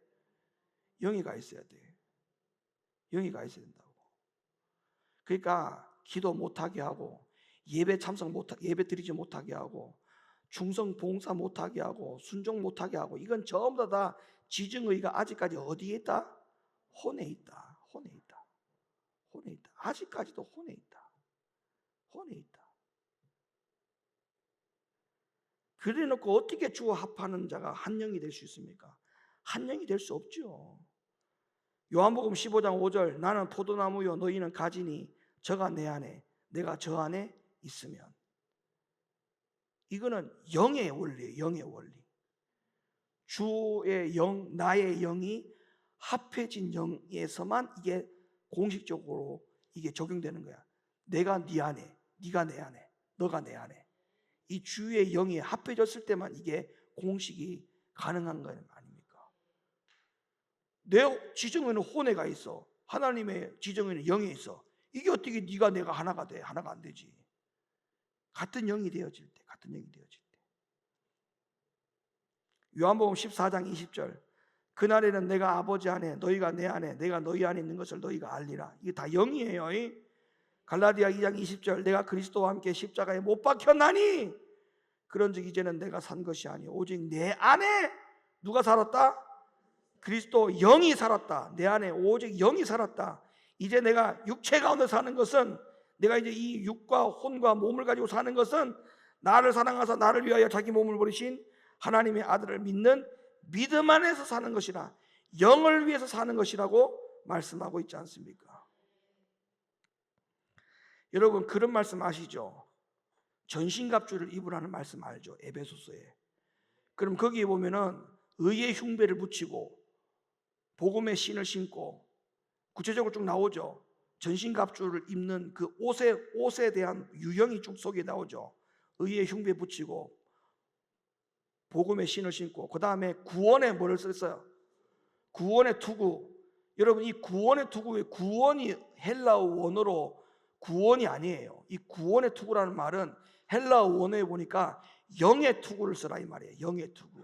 영이가 있어야 돼. 영이가 있어야 된다고. 그러니까 기도 못하게 하고, 예배 참석 못하게, 예배 드리지 못하게 하고, 충성 봉사 못하게 하고, 순종 못하게 하고, 이건 전부 다 지정의가 아직까지 어디에 있다? 혼에 있다. 혼에 있다. 혼에 있다. 아직까지도 혼에 있다. 혼에 있다. 그래놓고 어떻게 주와 합하는 자가 한 영이 될 수 있습니까? 한 영이 될 수 없죠. 요한복음 15장 5절, 나는 포도나무요 너희는 가지니 저가 내 안에 내가 저 안에 있으면. 이거는 영의 원리예요. 영의 원리. 주의 영, 나의 영이 합해진 영에서만 이게 공식적으로 이게 적용되는 거야. 내가 네 안에, 네가 내 안에, 너가 내 안에. 이 주의 영이 합해졌을 때만 이게 공식이 가능한 거 아닙니까? 내 지정에는 혼에가 있어. 하나님의 지정에는 영에 있어. 이게 어떻게 네가 내가 하나가 돼? 하나가 안 되지. 같은 영이 되어질 때, 같은 영이 되어질 때. 요한복음 14장 20절, 그날에는 내가 아버지 안에, 너희가 내 안에, 내가 너희 안에 있는 것을 너희가 알리라. 이게 다 영이에요. 갈라디아 2장 20절, 내가 그리스도와 함께 십자가에 못 박혔나니 그런즉 이제는 내가 산 것이 아니요 오직 내 안에 누가 살았다? 그리스도 영이 살았다. 내 안에 오직 영이 살았다. 이제 내가 육체 가운데 사는 것은, 내가 이제 이 육과 혼과 몸을 가지고 사는 것은 나를 사랑하사 나를 위하여 자기 몸을 버리신 하나님의 아들을 믿는 믿음 안에서 사는 것이라, 영을 위해서 사는 것이라고 말씀하고 있지 않습니까? 여러분, 그런 말씀 아시죠? 전신갑주를 입으라는 말씀 알죠? 에베소서에. 그럼 거기에 보면은 의의 흉배를 붙이고 복음의 신을 신고, 구체적으로 쭉 나오죠. 전신갑주를 입는 그 옷에 대한 유형이 쭉 속에 나오죠. 의의 흉배 붙이고 복음의 신을 신고, 그 다음에 구원에 뭐를 썼어요? 구원의 투구. 여러분, 이 구원의 투구의 구원이 헬라어 원어로 구원이 아니에요. 이 구원의 투구라는 말은 헬라어 원어에 보니까 영의 투구를 쓰라 이 말이에요. 영의 투구.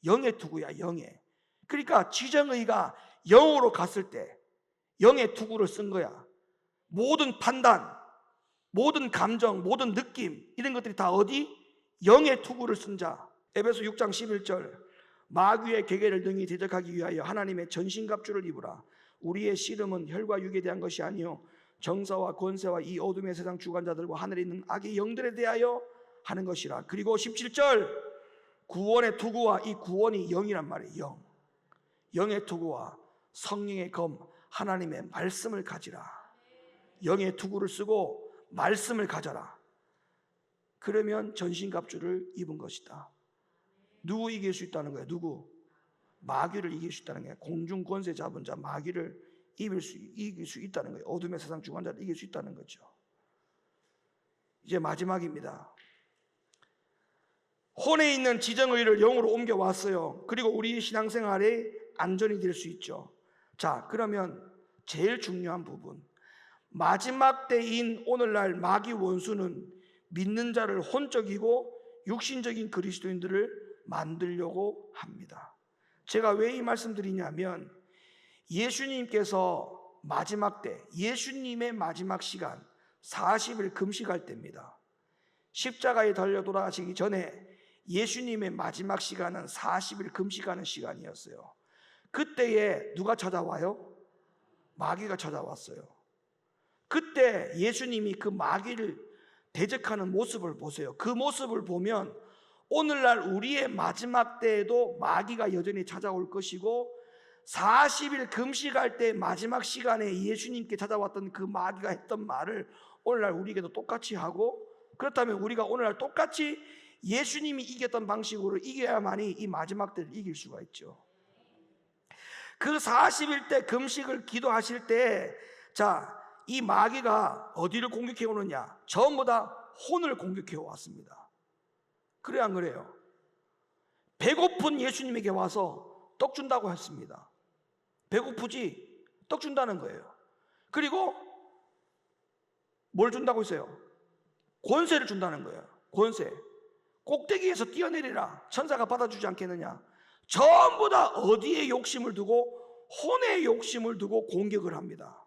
영의 투구야, 영의. 그러니까 지정의가 영으로 갔을 때 영의 투구를 쓴 거야. 모든 판단, 모든 감정, 모든 느낌, 이런 것들이 다 어디? 영의 투구를 쓴 자. 에베소 6장 11절, 마귀의 계계를 능히 대적하기 위하여 하나님의 전신갑주를 입으라. 우리의 씨름은 혈과 육에 대한 것이 아니요 정사와 권세와 이 어둠의 세상 주관자들과 하늘에 있는 악의 영들에 대하여 하는 것이라. 그리고 17절, 구원의 투구와, 이 구원이 영이란 말이에요. 영. 영의 투구와 성령의 검 하나님의 말씀을 가지라. 영의 투구를 쓰고 말씀을 가져라. 그러면 전신갑주를 입은 것이다. 누구 이길 수 있다는 거야? 누구? 마귀를 이길 수 있다는 거야. 공중 권세 잡은 자 마귀를 이길 수 있다는 거예요. 어둠의 세상 주관자를 이길 수 있다는 거죠. 이제 마지막입니다. 혼에 있는 지정의를 영으로 옮겨왔어요. 그리고 우리 신앙생활에 안전이 될 수 있죠. 자, 그러면 제일 중요한 부분, 마지막 때인 오늘날 마귀 원수는 믿는 자를 혼적이고 육신적인 그리스도인들을 만들려고 합니다. 제가 왜 이 말씀드리냐면, 예수님께서 마지막 때, 예수님의 마지막 시간 40일 금식할 때입니다. 십자가에 달려 돌아가시기 전에 예수님의 마지막 시간은 40일 금식하는 시간이었어요. 그때에 누가 찾아와요? 마귀가 찾아왔어요. 그때 예수님이 그 마귀를 대적하는 모습을 보세요. 그 모습을 보면 오늘날 우리의 마지막 때에도 마귀가 여전히 찾아올 것이고, 40일 금식할 때 마지막 시간에 예수님께 찾아왔던 그 마귀가 했던 말을 오늘날 우리에게도 똑같이 하고, 그렇다면 우리가 오늘날 똑같이 예수님이 이겼던 방식으로 이겨야만이 이 마지막 때를 이길 수가 있죠. 그 40일 때 금식을 기도하실 때, 자, 이 마귀가 어디를 공격해 오느냐? 전부 다 혼을 공격해 왔습니다. 그래 안 그래요? 배고픈 예수님에게 와서 떡 준다고 했습니다. 배고프지? 떡 준다는 거예요. 그리고 뭘 준다고 했어요? 권세를 준다는 거예요. 권세. 꼭대기에서 뛰어내리라. 천사가 받아주지 않겠느냐? 전부 다 어디에 욕심을 두고? 혼의 욕심을 두고 공격을 합니다.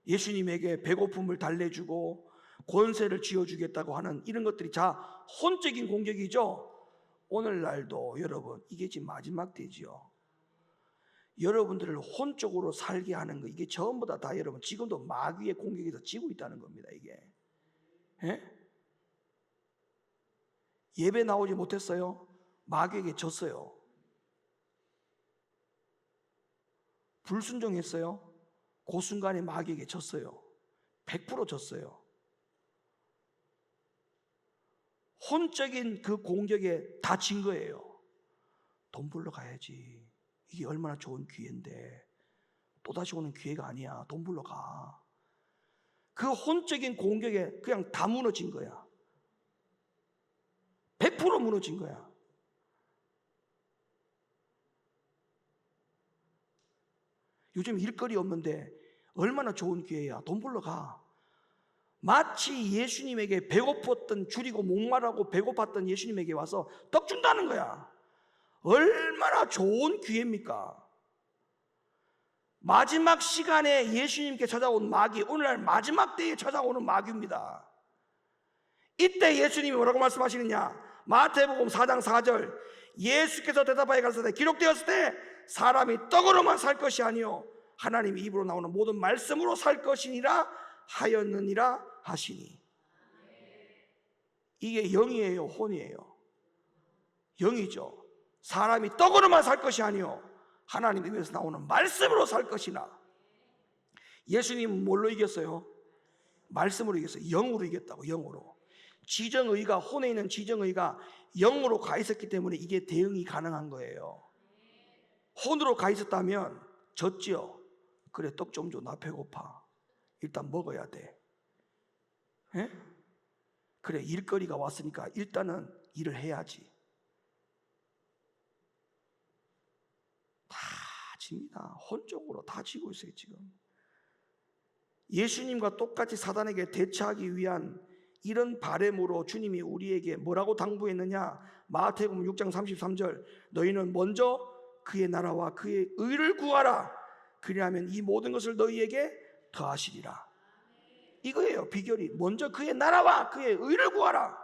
예수님에게 배고픔을 달래주고 권세를 쥐어주겠다고 하는 이런 것들이 자 혼적인 공격이죠. 오늘날도 여러분 이게 지금 마지막 때지요. 여러분들을 혼적으로 살게 하는 거 이게 전부 다 여러분 지금도 마귀의 공격에서 지고 있다는 겁니다. 이게 예배 나오지 못했어요? 마귀에게 졌어요. 불순종했어요? 그 순간에 마귀에게 졌어요. 100% 졌어요. 혼적인 그 공격에 다 진 거예요. 돈 벌러 가야지. 이게 얼마나 좋은 기회인데 또다시 오는 기회가 아니야. 돈 벌러 가. 그 혼적인 공격에 그냥 다 무너진 거야. 100% 무너진 거야. 요즘 일거리 없는데 얼마나 좋은 기회야. 돈 벌러 가. 마치 예수님에게 배고팠던 줄이고 목마르고 배고팠던 예수님에게 와서 떡 준다는 거야. 얼마나 좋은 기회입니까? 마지막 시간에 예수님께 찾아온 마귀, 오늘날 마지막 때에 찾아오는 마귀입니다. 이때 예수님이 뭐라고 말씀하시느냐? 마태복음 4장 4절 예수께서 대답하여 가라사대 기록되었을 때 사람이 떡으로만 살 것이 아니요 하나님의 입으로 나오는 모든 말씀으로 살 것이니라 하였느니라 하시니. 이게 영이에요, 혼이에요? 영이죠. 사람이 떡으로만 살 것이 아니요 하나님의 입에서 나오는 말씀으로 살 것이나. 예수님은 뭘로 이겼어요? 말씀으로 이겼어요. 영으로 이겼다고. 영으로. 지정의가, 혼에 있는 지정의가 영으로 가 있었기 때문에 이게 대응이 가능한 거예요. 혼으로 가 있었다면 졌지요. 그래 떡 좀 줘. 나 배고파. 일단 먹어야 돼. 에? 그래 일거리가 왔으니까 일단은 일을 해야지. 다 집니다. 혼적으로 다 지고 있어요 지금. 예수님과 똑같이 사단에게 대처하기 위한 이런 바램으로 주님이 우리에게 뭐라고 당부했느냐? 마태복음 6장 33절 너희는 먼저 그의 나라와 그의 의를 구하라. 그리하면 이 모든 것을 너희에게 더하시리라. 이거예요 비결이. 먼저 그의 나라와 그의 의를 구하라.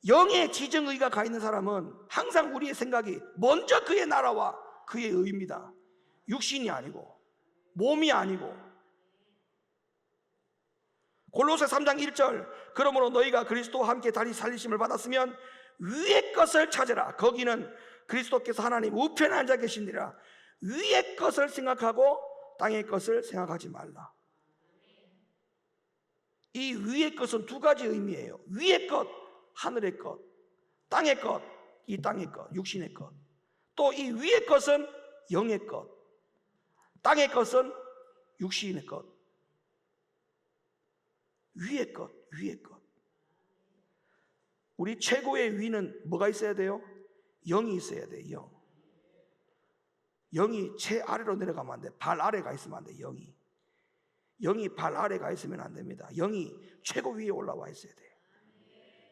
영의 지정의가 가 있는 사람은 항상 우리의 생각이 먼저 그의 나라와 그의 의입니다. 육신이 아니고 몸이 아니고. 골로새 3장 1절 그러므로 너희가 그리스도와 함께 다시 살리심을 받았으면 위의 것을 찾으라. 거기는 그리스도께서 하나님 우편에 앉아 계시니라. 위의 것을 생각하고 땅의 것을 생각하지 말라. 이 위의 것은 두 가지 의미예요. 위의 것, 하늘의 것. 땅의 것, 이 땅의 것, 육신의 것. 또 이 위의 것은 영의 것. 땅의 것은 육신의 것. 위의 것, 위의 것. 우리 최고의 위는 뭐가 있어야 돼요? 영이 있어야 돼요. 영. 영이 채 아래로 내려가면 안 돼. 발 아래가 있으면 안 돼. 영이 발 아래가 있으면 안 됩니다. 영이 최고 위에 올라와 있어야 돼.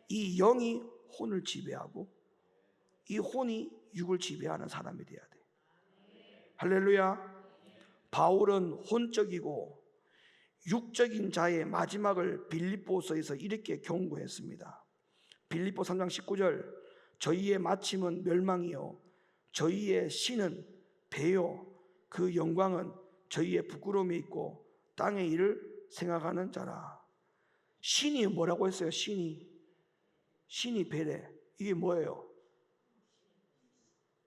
이 영이 혼을 지배하고 이 혼이 육을 지배하는 사람이 돼야 돼. 할렐루야. 바울은 혼적이고 육적인 자의 마지막을 빌립보서에서 이렇게 경고했습니다. 빌립보 3장 19절 저희의 마침은 멸망이요 저희의 신은 배요 그 영광은 저희의 부끄러움이 있고 땅의 일을 생각하는 자라. 신이 뭐라고 했어요? 신이 배래. 이게 뭐예요?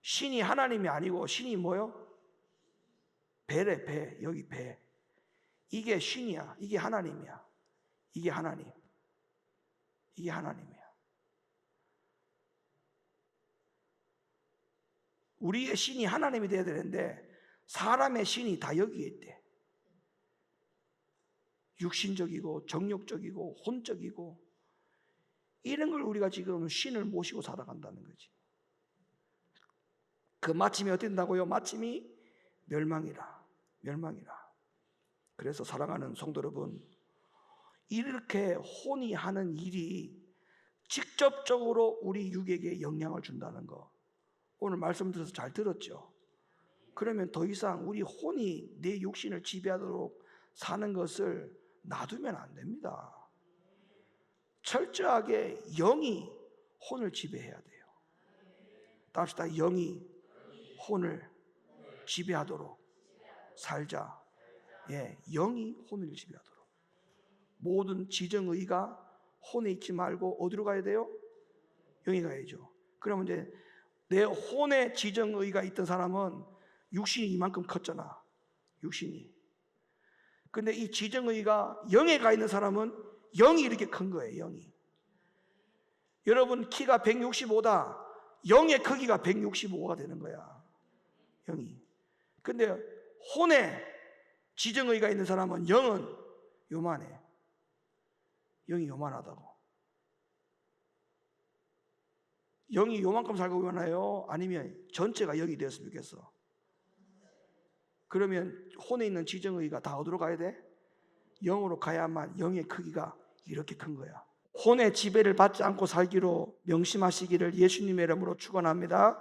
신이 하나님이 아니고 신이 뭐요? 배래. 배. 여기 배. 이게 신이야. 이게 하나님이야. 이게 하나님. 이게 하나님이야. 우리의 신이 하나님이 되어야 되는데 사람의 신이 다 여기에 있대. 육신적이고 정욕적이고 혼적이고 이런 걸 우리가 지금 신을 모시고 살아간다는 거지. 그 마침이 어떻게 된다고요? 마침이 멸망이라. 그래서 사랑하는 성도 여러분, 이렇게 혼이 하는 일이 직접적으로 우리 육에게 영향을 준다는 거 오늘 말씀 들어서 잘 들었죠? 그러면 더 이상 우리 혼이 내 육신을 지배하도록 사는 것을 놔두면 안 됩니다. 철저하게 영이 혼을 지배해야 돼요. 다시다, 영이 혼을 지배하도록 살자. 예, 영이 혼을 지배하도록. 모든 지정의가 혼에 있지 말고 어디로 가야 돼요? 영에 가야죠. 그러면 이제 내 혼에 지정의가 있던 사람은 육신이 이만큼 컸잖아. 육신이. 근데 이 지정의가 영에 가 있는 사람은 영이 이렇게 큰 거예요. 영이. 여러분 키가 165다. 영의 크기가 165가 되는 거야. 영이. 근데 혼에 지정의가 있는 사람은 영은 요만해. 영이 요만하다고. 영이 요만큼 살고 요만해요? 아니면 전체가 영이 되었으면 좋겠어? 그러면 혼에 있는 지정의가 다 어디로 가야 돼? 영으로 가야만 영의 크기가 이렇게 큰 거야. 혼의 지배를 받지 않고 살기로 명심하시기를 예수님의 이름으로 축원합니다.